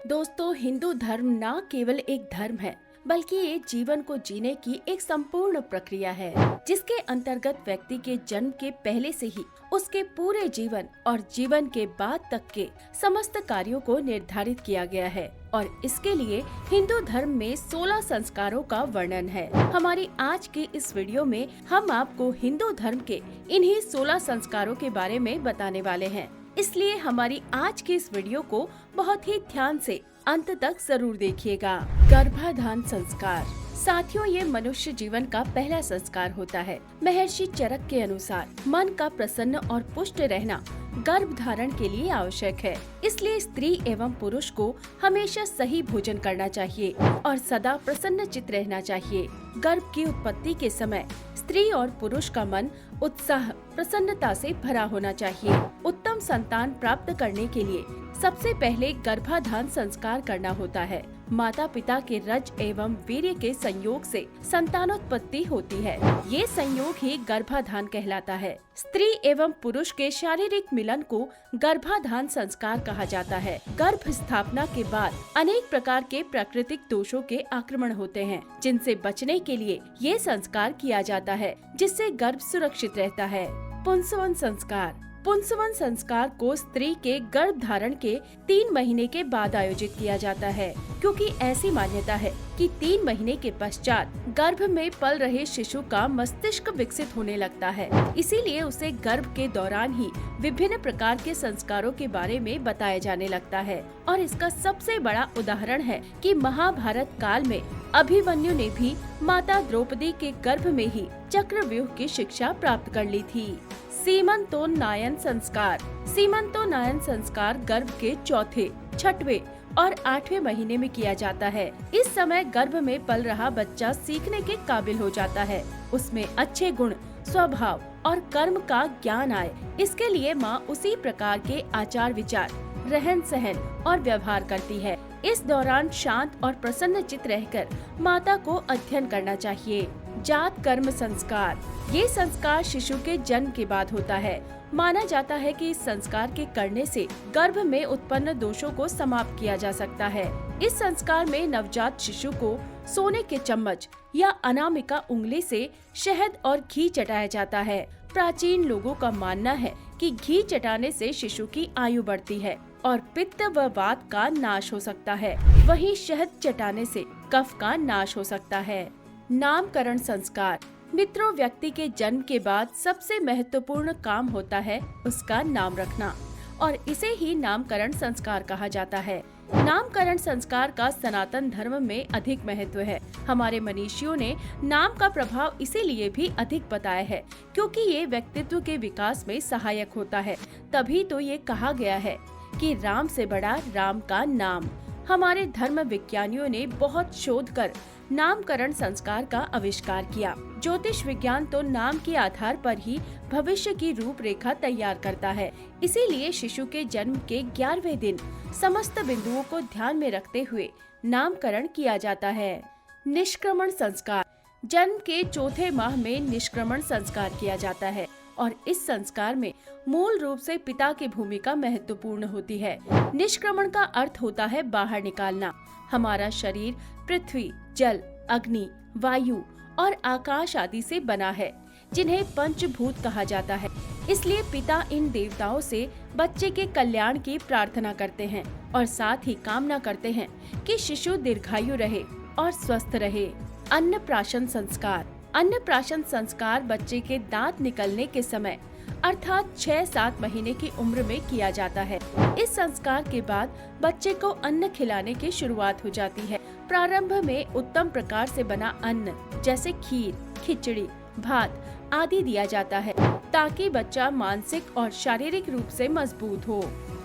दोस्तों, हिंदू धर्म न केवल एक धर्म है बल्कि ये जीवन को जीने की एक संपूर्ण प्रक्रिया है, जिसके अंतर्गत व्यक्ति के जन्म के पहले से ही उसके पूरे जीवन और जीवन के बाद तक के समस्त कार्यों को निर्धारित किया गया है। और इसके लिए हिंदू धर्म में 16 संस्कारों का वर्णन है। हमारी आज की इस वीडियो में हम आपको हिंदू धर्म के इन्हीं 16 संस्कारों के बारे में बताने वाले हैं, इसलिए हमारी आज की इस वीडियो को बहुत ही ध्यान से अंत तक जरूर देखिएगा। गर्भाधान संस्कार। साथियों, ये मनुष्य जीवन का पहला संस्कार होता है। महर्षि चरक के अनुसार मन का प्रसन्न और पुष्ट रहना गर्भ धारण के लिए आवश्यक है। इसलिए स्त्री एवं पुरुष को हमेशा सही भोजन करना चाहिए और सदा प्रसन्न चित्त रहना चाहिए। गर्भ की उत्पत्ति के समय स्त्री और पुरुष का मन उत्साह प्रसन्नता से भरा होना चाहिए। उत्तम संतान प्राप्त करने के लिए सबसे पहले गर्भाधान संस्कार करना होता है। माता पिता के रज एवं वीर्य के संयोग से संतानोत्पत्ति होती है। ये संयोग ही गर्भाधान कहलाता है। स्त्री एवं पुरुष के शारीरिक मिलन को गर्भाधान संस्कार कहा जाता है। गर्भ स्थापना के बाद अनेक प्रकार के प्राकृतिक दोषों के आक्रमण होते हैं, जिनसे बचने के लिए ये संस्कार किया जाता है, जिससे गर्भ सुरक्षित रहता है। पुंसवन संस्कार। पुंसवन संस्कार को स्त्री के गर्भ धारण के 3 महीने के बाद आयोजित किया जाता है, क्योंकि ऐसी मान्यता है कि 3 महीने के पश्चात गर्भ में पल रहे शिशु का मस्तिष्क विकसित होने लगता है। इसीलिए उसे गर्भ के दौरान ही विभिन्न प्रकार के संस्कारों के बारे में बताया जाने लगता है। और इसका सबसे बड़ा उदाहरण है कि महाभारत काल में अभिमन्यु ने भी माता द्रौपदी के गर्भ में ही चक्रव्यूह की शिक्षा प्राप्त कर ली थी। सीमंतोन्नयन संस्कार। सीमंतोन्नयन संस्कार गर्भ के चौथे, छठवें और 8वें महीने में किया जाता है। इस समय गर्भ में पल रहा बच्चा सीखने के काबिल हो जाता है। उसमें अच्छे गुण, स्वभाव और कर्म का ज्ञान आए, इसके लिए माँ उसी प्रकार के आचार विचार, रहन सहन और व्यवहार करती है। इस दौरान शांत और प्रसन्न चित्त रहकर माता को अध्ययन करना चाहिए। जात कर्म संस्कार। ये संस्कार शिशु के जन्म के बाद होता है। माना जाता है कि इस संस्कार के करने से गर्भ में उत्पन्न दोषों को समाप्त किया जा सकता है। इस संस्कार में नवजात शिशु को सोने के चम्मच या अनामिका उंगली से शहद और घी चटाया जाता है। प्राचीन लोगों का मानना है कि घी चटाने से शिशु की आयु बढ़ती है और पित्त व वात का नाश हो सकता है। वहीं शहद चटाने से कफ का नाश हो सकता है। नामकरण संस्कार। मित्रों, व्यक्ति के जन्म के बाद सबसे महत्वपूर्ण काम होता है उसका नाम रखना, और इसे ही नामकरण संस्कार कहा जाता है। नामकरण संस्कार का सनातन धर्म में अधिक महत्व है। हमारे मनीषियों ने नाम का प्रभाव इसीलिए भी अधिक बताया है, क्योंकि ये व्यक्तित्व के विकास में सहायक होता है। तभी तो ये कहा गया है कि राम से बड़ा राम का नाम। हमारे धर्म विज्ञानियों ने बहुत शोध कर नामकरण संस्कार का आविष्कार किया। ज्योतिष विज्ञान तो नाम के आधार पर ही भविष्य की रूपरेखा तैयार करता है। इसीलिए शिशु के जन्म के 11वें दिन समस्त बिंदुओं को ध्यान में रखते हुए नामकरण किया जाता है। निष्क्रमण संस्कार। जन्म के चौथे माह में निष्क्रमण संस्कार किया जाता है, और इस संस्कार में मूल रूप से पिता की भूमिका महत्वपूर्ण होती है। निष्क्रमण का अर्थ होता है बाहर निकालना। हमारा शरीर पृथ्वी, जल, अग्नि, वायु और आकाश आदि से बना है, जिन्हें पंचभूत कहा जाता है। इसलिए पिता इन देवताओं से बच्चे के कल्याण की प्रार्थना करते हैं और साथ ही कामना करते हैं कि शिशु दीर्घायु रहे और स्वस्थ रहे। अन्नप्राशन संस्कार। अन्नप्राशन संस्कार बच्चे के दांत निकलने के समय अर्थात 6-7 महीने की उम्र में किया जाता है। इस संस्कार के बाद बच्चे को अन्न खिलाने की शुरुआत हो जाती है। प्रारंभ में उत्तम प्रकार से बना अन्न जैसे खीर, खिचड़ी, भात आदि दिया जाता है, ताकि बच्चा मानसिक और शारीरिक रूप से मजबूत हो।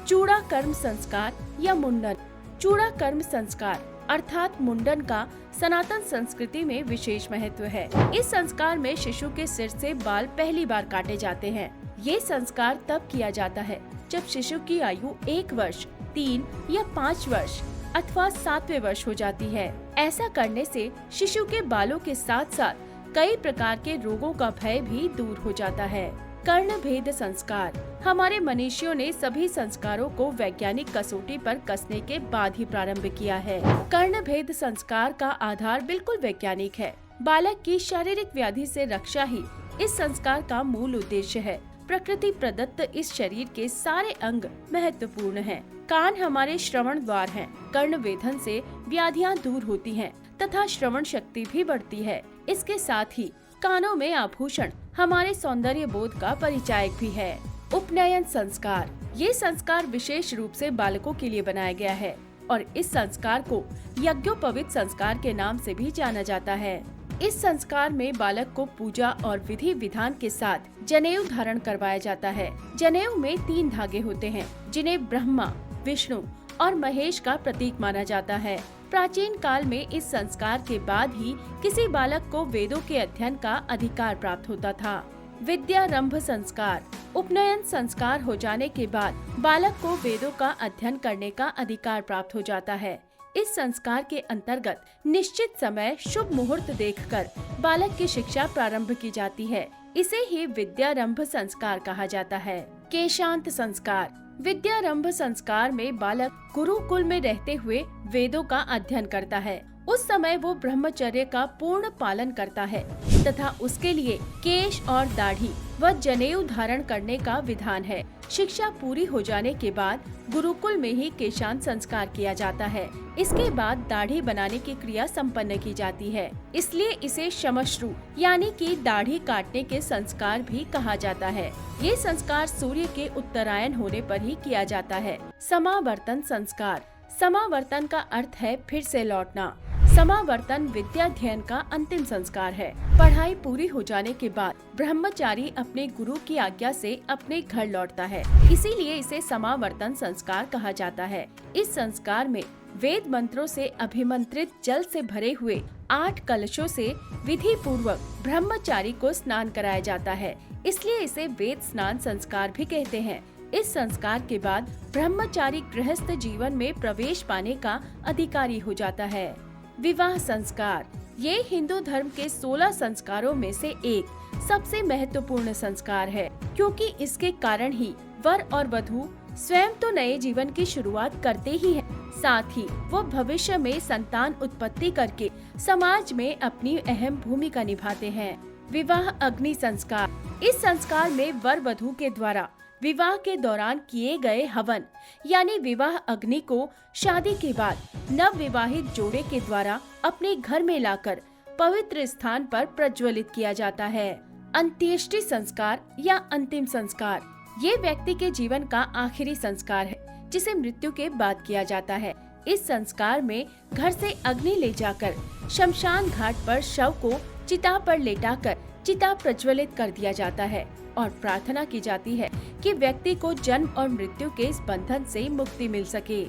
चूड़ा कर्म संस्कार या मुंडन। चूड़ा कर्म संस्कार अर्थात मुंडन का सनातन संस्कृति में विशेष महत्व है। इस संस्कार में शिशु के सिर से बाल पहली बार काटे जाते हैं। ये संस्कार तब किया जाता है जब शिशु की आयु 1 वर्ष, 3 या 5 वर्ष अथवा 7वें वर्ष हो जाती है। ऐसा करने से शिशु के बालों के साथ साथ कई प्रकार के रोगों का भय भी दूर हो जाता है। कर्ण भेद संस्कार। हमारे मनीषियों ने सभी संस्कारों को वैज्ञानिक कसौटी पर कसने के बाद ही प्रारंभ किया है। कर्ण भेद संस्कार का आधार बिल्कुल वैज्ञानिक है। बालक की शारीरिक व्याधि से रक्षा ही इस संस्कार का मूल उद्देश्य है। प्रकृति प्रदत्त इस शरीर के सारे अंग महत्वपूर्ण हैं। कान हमारे श्रवण द्वार हैं। कर्ण वेधन से व्याधियां दूर होती हैं तथा श्रवण शक्ति भी बढ़ती है। इसके साथ ही कानों में आभूषण हमारे सौंदर्य बोध का परिचायक भी है। उपनयन संस्कार, ये संस्कार विशेष रूप से बालकों के लिए बनाया गया है और इस संस्कार को यज्ञोपवीत संस्कार के नाम से भी जाना जाता है। इस संस्कार में बालक को पूजा और विधि विधान के साथ जनेऊ धारण करवाया जाता है। जनेऊ में 3 धागे होते हैं जिन्हें ब्रह्मा, विष्णु और महेश का प्रतीक माना जाता है। प्राचीन काल में इस संस्कार के बाद ही किसी बालक को वेदों के अध्ययन का अधिकार प्राप्त होता था। विद्यारंभ संस्कार, उपनयन संस्कार हो जाने के बाद बालक को वेदों का अध्ययन करने का अधिकार प्राप्त हो जाता है। इस संस्कार के अंतर्गत निश्चित समय शुभ मुहूर्त देखकर बालक की शिक्षा प्रारंभ की जाती है। इसे ही विद्यारंभ संस्कार कहा जाता है। केशांत संस्कार, विद्यारंभ संस्कार में बालक गुरुकुल में रहते हुए वेदों का अध्ययन करता है। उस समय वो ब्रह्मचर्य का पूर्ण पालन करता है तथा उसके लिए केश और दाढ़ी व जनेऊ धारण करने का विधान है। शिक्षा पूरी हो जाने के बाद गुरुकुल में ही केशांत संस्कार किया जाता है। इसके बाद दाढ़ी बनाने की क्रिया संपन्न की जाती है, इसलिए इसे शमश्रु यानी कि दाढ़ी काटने के संस्कार भी कहा जाता है। ये संस्कार सूर्य के उत्तरायण होने पर ही किया जाता है। समावर्तन संस्कार, समावर्तन का अर्थ है फिर से लौटना। समावर्तन विद्याध्ययन का अंतिम संस्कार है। पढ़ाई पूरी हो जाने के बाद ब्रह्मचारी अपने गुरु की आज्ञा से अपने घर लौटता है, इसीलिए इसे समावर्तन संस्कार कहा जाता है। इस संस्कार में वेद मंत्रों से अभिमंत्रित जल से भरे हुए 8 कलशों से विधि पूर्वक ब्रह्मचारी को स्नान कराया जाता है, इसलिए इसे वेद स्नान संस्कार भी कहते हैं। इस संस्कार के बाद ब्रह्मचारी गृहस्थ जीवन में प्रवेश पाने का अधिकारी हो जाता है। विवाह संस्कार, ये हिंदू धर्म के 16 संस्कारों में से एक सबसे महत्वपूर्ण संस्कार है, क्योंकि इसके कारण ही वर और वधू स्वयं तो नए जीवन की शुरुआत करते ही हैं, साथ ही वो भविष्य में संतान उत्पत्ति करके समाज में अपनी अहम भूमिका निभाते हैं। विवाह अग्नि संस्कार, इस संस्कार में वर वधू के द्वारा विवाह के दौरान किए गए हवन यानी विवाह अग्नि को शादी के बाद नव विवाहित जोड़े के द्वारा अपने घर में लाकर पवित्र स्थान पर प्रज्वलित किया जाता है। अंत्येष्टि संस्कार या अंतिम संस्कार, ये व्यक्ति के जीवन का आखिरी संस्कार है जिसे मृत्यु के बाद किया जाता है। इस संस्कार में घर से अग्नि ले जाकर शमशान घाट पर शव को चिता पर लेटाकर चिता प्रज्वलित कर दिया जाता है और प्रार्थना की जाती है कि व्यक्ति को जन्म और मृत्यु के इस बंधन से मुक्ति मिल सके।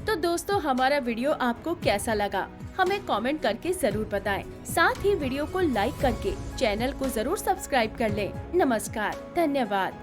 तो दोस्तों, हमारा वीडियो आपको कैसा लगा हमें कमेंट करके जरूर बताएं। साथ ही वीडियो को लाइक करके चैनल को जरूर सब्सक्राइब कर लें। नमस्कार, धन्यवाद।